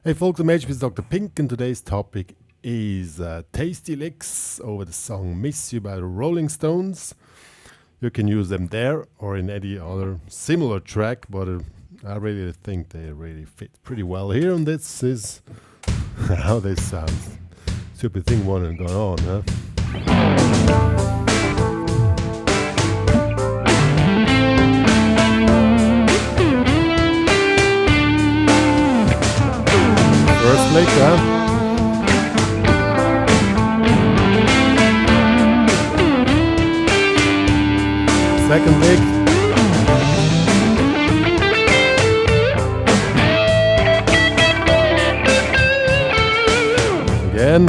Hey folks, I'm HP's Dr. Pink, and today's topic is tasty licks over the song Miss You by the Rolling Stones. You can use them there or in any other similar track, but I really think they really fit pretty well here, and this is how this sounds. Stupid thing wanted going on, huh? First lick, huh? Second lick. Again.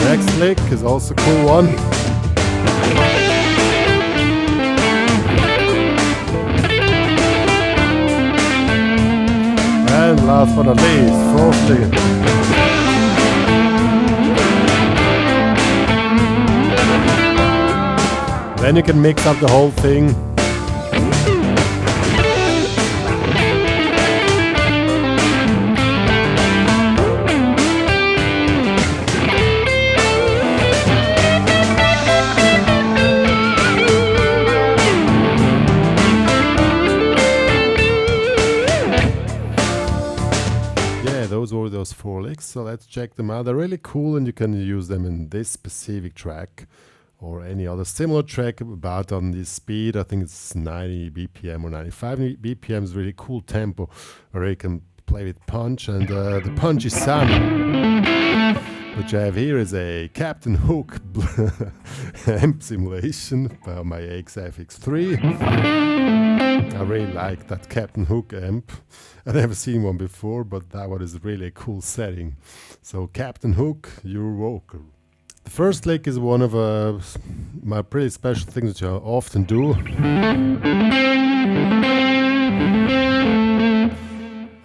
Next lick is also a cool one. And last but not least, fourth lick. Then you can mix up the whole thing. Those were those 4 licks, so let's check them out. They're really cool, and you can use them in this specific track or any other similar track about on this speed. I think it's 90 BPM or 95 BPM is really cool tempo where you can play with punch, and the punchy sound which I have here is a Captain Hook amp simulation by my AXFX3. I really like that Captain Hook amp. I've never seen one before, but that one is really a cool setting. So Captain Hook, your vocal. The first lick is one of my pretty special things which I often do.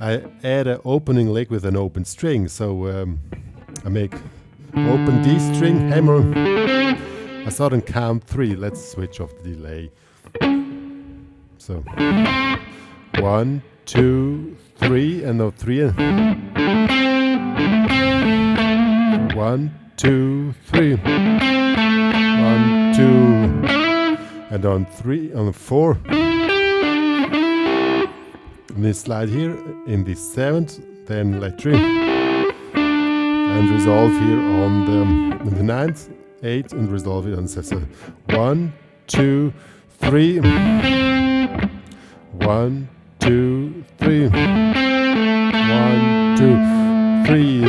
I add an opening lick with an open string. So I make open D string, hammer. I start on count 3. Let's switch off the delay. So 1, 2, 3, and now 3. 1, 2, 3. 1, 2, and on 3, on 4. And then slide here in the 7th, then electric, and resolve here on the 9th, 8th, and resolve it on the 7th. 1, 2, 3. 1, 2, 3. 1, 2, 3.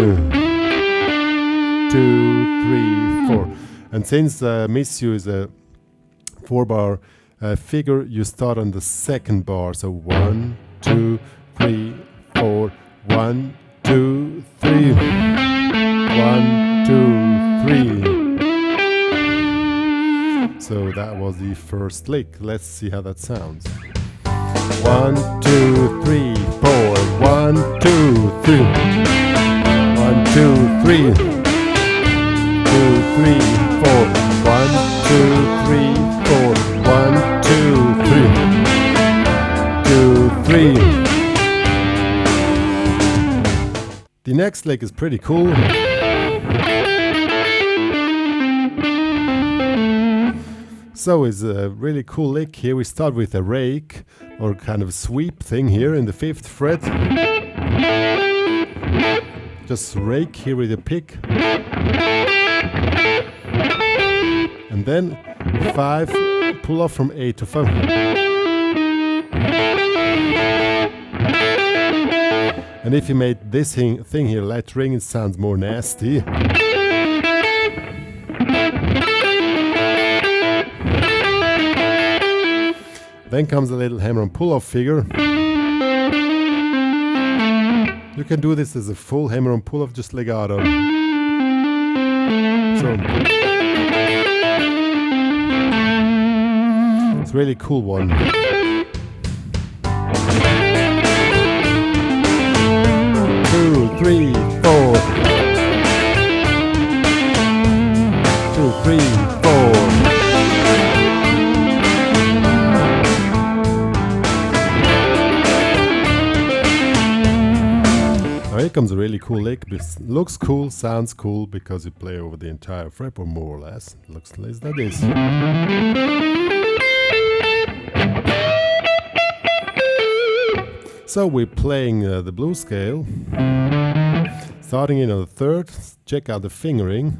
2, 3, 4. And since Miss You is a 4-bar figure, you start on the 2nd bar. So 1, 2, 3, 4. 1, 2, 3. 1, 2, 3. So that was the first lick. Let's see how that sounds. 1, 2, 3, 4. 1, 2, 3. 1, 2, 3. 2, 3, 4. 1, 2, 3, 4. 1, 2, 3. 2, 3. The next lick is pretty cool. So it's a really cool lick here. We start with a rake or kind of a sweep thing here in the 5th fret. Just rake here with a pick. And then 5, pull off from A to 5. And if you made this thing here, let ring, it sounds more nasty. Then comes a little hammer and pull-off figure. You can do this as a full hammer and pull-off, just legato. So it's a really cool one. 2, 3, 4. 2, 3, 4. here comes a really cool lick. This looks cool, sounds cool, because you play over the entire fretboard more or less. Looks like this. So we're playing the blues scale, starting in on the third. Check out the fingering.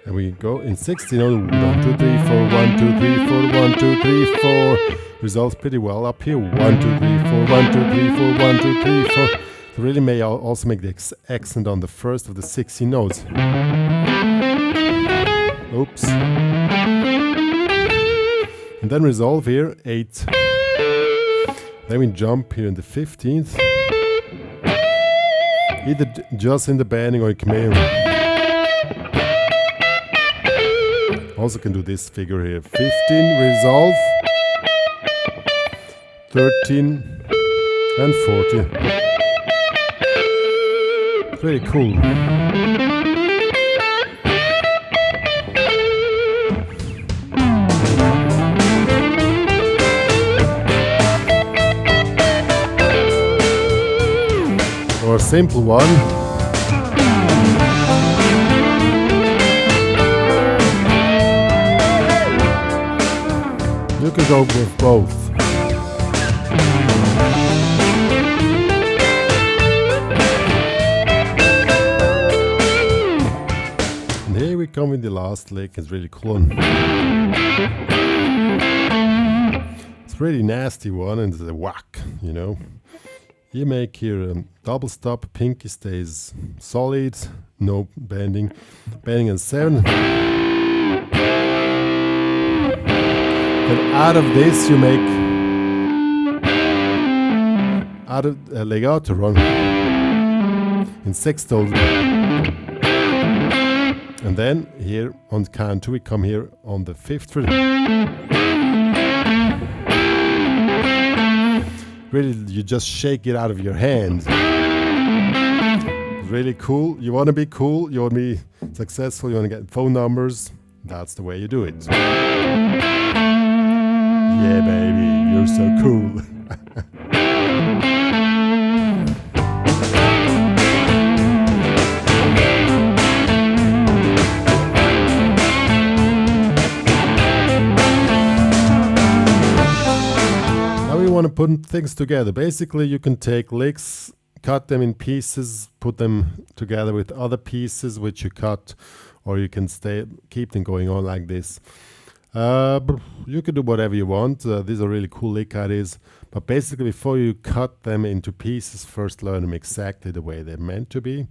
And we go in 16 on 1, 2, 3, 4, 1, 2, 3, 4, 1, 2, 3, 4. Results pretty well up here. 1, 2, 3, 4, 1, 2, 3, 4, 1, 2, 3, 4. So really may also make the accent on the first of the 16 notes. Oops. And then resolve here, 8. Then we jump here in the 15th. Either just in the bending or you can also can do this figure here. 15, resolve. 13 and 14. Very cool. Or a simple one. You can go with both. And here we come with the last lick. It's really cool. It's a really nasty one, and it's a whack, you know. You make here a double stop, pinky stays solid, no bending. Bending on 7. And out of this you make out of a legato run in sextole. And then here on count 2 we come here on the 5th fret. Really, you just shake it out of your hand. Really cool. You want to be cool, you want to be successful, you want to get phone numbers. That's the way you do it. Yeah, baby, you're so cool. Want to put things together. Basically, you can take licks, cut them in pieces, put them together with other pieces which you cut, or you can keep them going on like this. You can do whatever you want. These are really cool lick ideas, but basically before you cut them into pieces, first learn them exactly the way they're meant to be.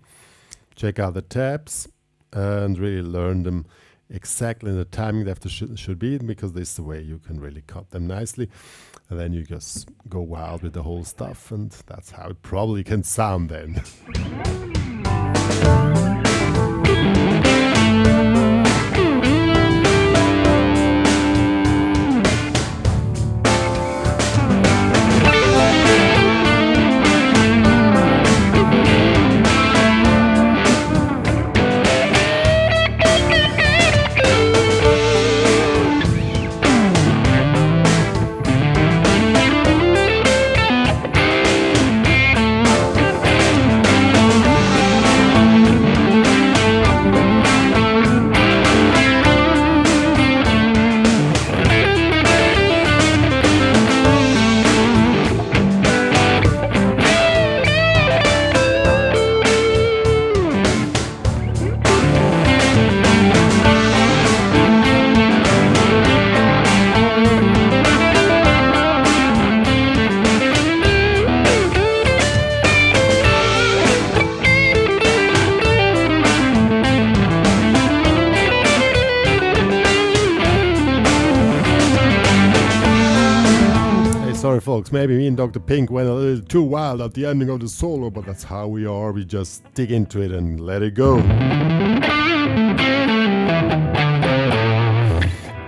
Check out the tabs and really learn them exactly in the timing that should be, because this is the way you can really cut them nicely. And then you just go wild with the whole stuff, and that's how it probably can sound then. Sorry folks, maybe me and Dr. Pink went a little too wild at the ending of the solo, but that's how we are. We just dig into it and let it go.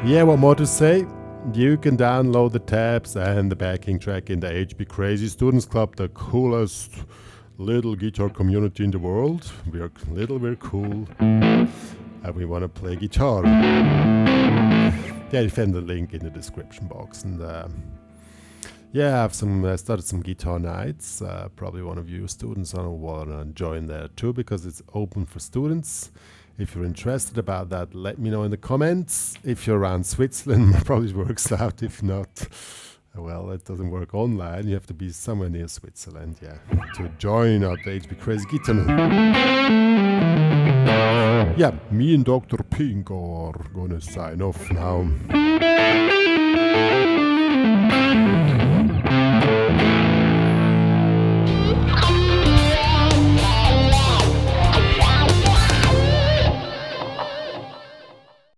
Yeah, what more to say? You can download the tabs and the backing track in the HPCrazy Students Club, the coolest little guitar community in the world. We're little, we're cool, and we want to play guitar. yeah, you find the link in the description box. And yeah, I started some guitar nights. Probably one of you students want to join there too, because it's open for students. If you're interested about that, let me know in the comments. If you're around Switzerland, it probably works out. If not, well, it doesn't work online. You have to be somewhere near Switzerland, yeah, to join out the HPCrazy guitar night. Yeah, me and Dr. Pink are gonna sign off now.